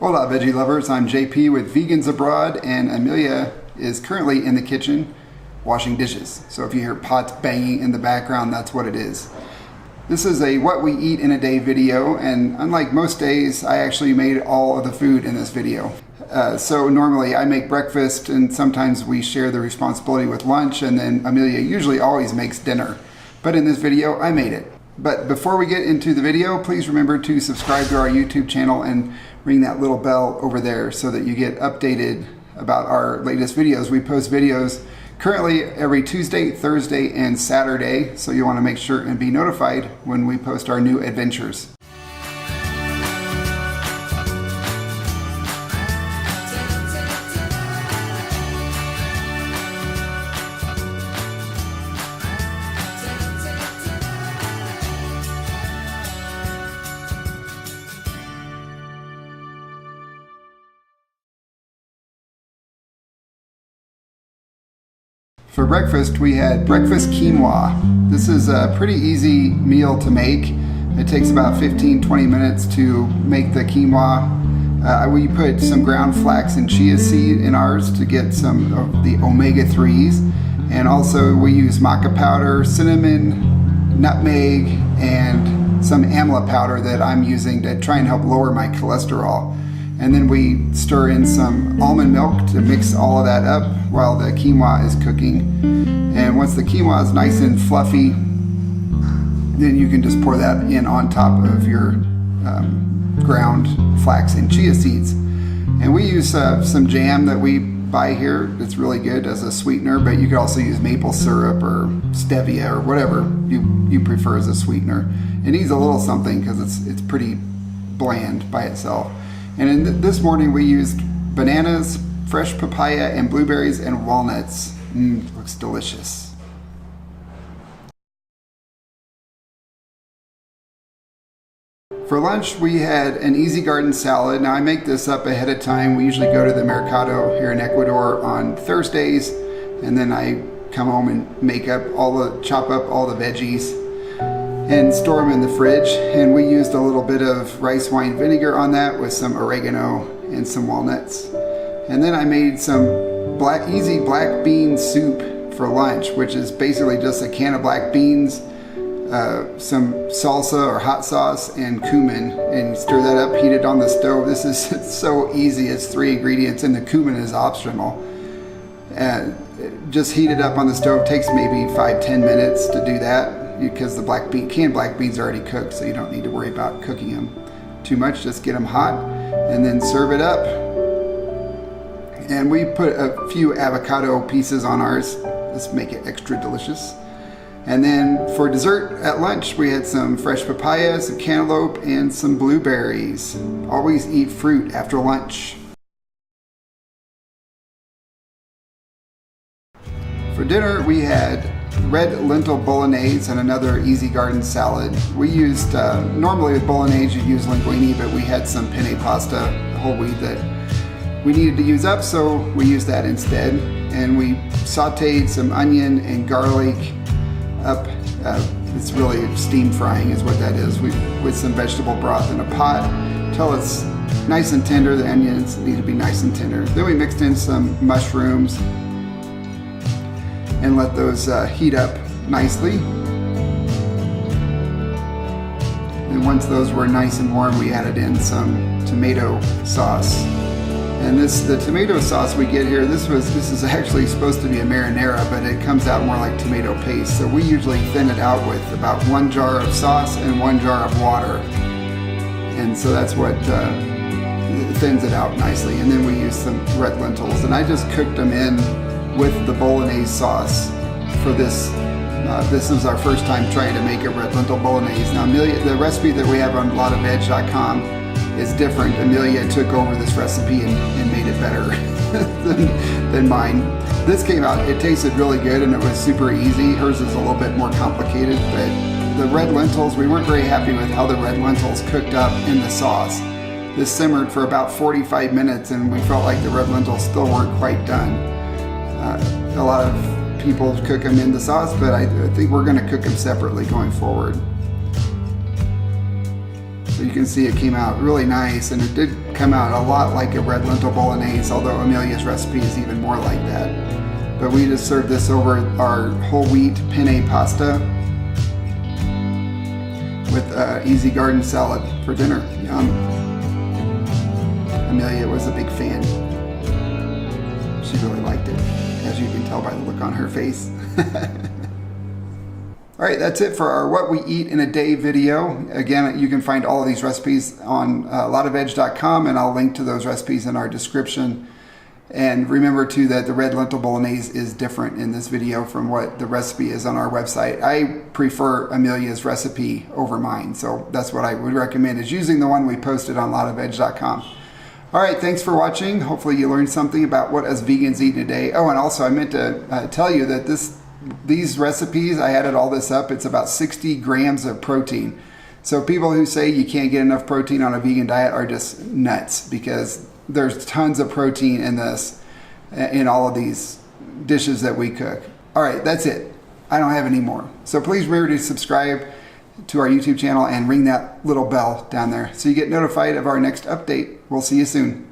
Hola veggie lovers, I'm JP with Vegans Abroad, and Amelia is currently in the kitchen washing dishes. So if you hear pots banging in the background, that's what it is. This is a what we eat in a day video, and unlike most days, I actually made all of the food in this video. So normally I make breakfast, and sometimes we share the responsibility with lunch, and then Amelia usually always makes dinner. But in this video, I made it. But before we get into the video, please remember to subscribe to our YouTube channel and ring that little bell over there so that you get updated about our latest videos. We post videos currently every Tuesday, Thursday, and Saturday, so you want to make sure and be notified when we post our new adventures. For breakfast, we had breakfast quinoa. This is a pretty easy meal to make. It takes about 15-20 minutes to make the quinoa. We put some ground flax and chia seed in ours to get some of the omega-3s. And also we use maca powder, cinnamon, nutmeg, and some amla powder that I'm using to try and help lower my cholesterol. And then we stir in some almond milk to mix all of that up while the quinoa is cooking. And once the quinoa is nice and fluffy, then you can just pour that in on top of your ground flax and chia seeds. And we use some jam that we buy here that's really good as a sweetener, but you could also use maple syrup or stevia or whatever you prefer as a sweetener. It needs a little something because it's pretty bland by itself. And in this morning we used bananas, fresh papaya, and blueberries and walnuts. Looks delicious. For lunch we had an easy garden salad. Now I make this up ahead of time. We usually go to the mercado here in Ecuador on Thursdays, and then I come home and chop up all the veggies and store them in the fridge. And we used a little bit of rice wine vinegar on that with some oregano and some walnuts. And then I made some easy black bean soup for lunch, which is basically just a can of black beans, some salsa or hot sauce, and cumin, and stir that up, heat it on the stove. This is so easy. It's 3 ingredients, and the cumin is optional. And just heat it up on the stove. Takes maybe 5-10 minutes to do that, because the canned black beans are already cooked, so you don't need to worry about cooking them too much. Just get them hot and then serve it up. And we put a few avocado pieces on ours. Let's make it extra delicious. And then for dessert at lunch, we had some fresh papaya, some cantaloupe, and some blueberries. Always eat fruit after lunch. For dinner, we had red lentil bolognese and another easy garden salad. We used, normally with bolognese you'd use linguine, but we had some penne pasta, whole wheat, that we needed to use up, so we used that instead. And we sauteed some onion and garlic up. It's really steam frying is what that is, with some vegetable broth in a pot until it's nice and tender. The onions need to be nice and tender. Then we mixed in some mushrooms and let those heat up nicely. And once those were nice and warm, we added in some tomato sauce. And the tomato sauce we get here, this is actually supposed to be a marinara, but it comes out more like tomato paste. So we usually thin it out with about 1 jar of sauce and 1 jar of water. And so that's what thins it out nicely. And then we use some red lentils, and I just cooked them in with the bolognese sauce for this. This is our first time trying to make a red lentil bolognese. Now the recipe that we have on lottofveg.com is different. Amelia took over this recipe and made it better than mine. This came out, it tasted really good, and it was super easy. Hers is a little bit more complicated, but the red lentils, we weren't very happy with how the red lentils cooked up in the sauce. This simmered for about 45 minutes, and we felt like the red lentils still weren't quite done. A lot of people cook them in the sauce, but I think we're going to cook them separately going forward. So you can see it came out really nice, and it did come out a lot like a red lentil bolognese, although Amelia's recipe is even more like that. But we just served this over our whole wheat penne pasta with easy garden salad for dinner. Yum. Amelia was a big fan. She really liked it, as you can tell by the look on her face. Alright, that's it for our What We Eat in a Day video. Again, you can find all of these recipes on lotofveg.com, and I'll link to those recipes in our description. And remember too that the red lentil bolognese is different in this video from what the recipe is on our website. I prefer Amelia's recipe over mine, so that's what I would recommend, is using the one we posted on lotofveg.com. Alright, thanks for watching. Hopefully you learned something about what us vegans eat today. Oh, and also I meant to tell you that these recipes, I added all this up, it's about 60 grams of protein. So people who say you can't get enough protein on a vegan diet are just nuts, because there's tons of protein in this, in all of these dishes that we cook. Alright, that's it. I don't have any more. So please remember to subscribe to our YouTube channel and ring that little bell down there so you get notified of our next update. We'll see you soon.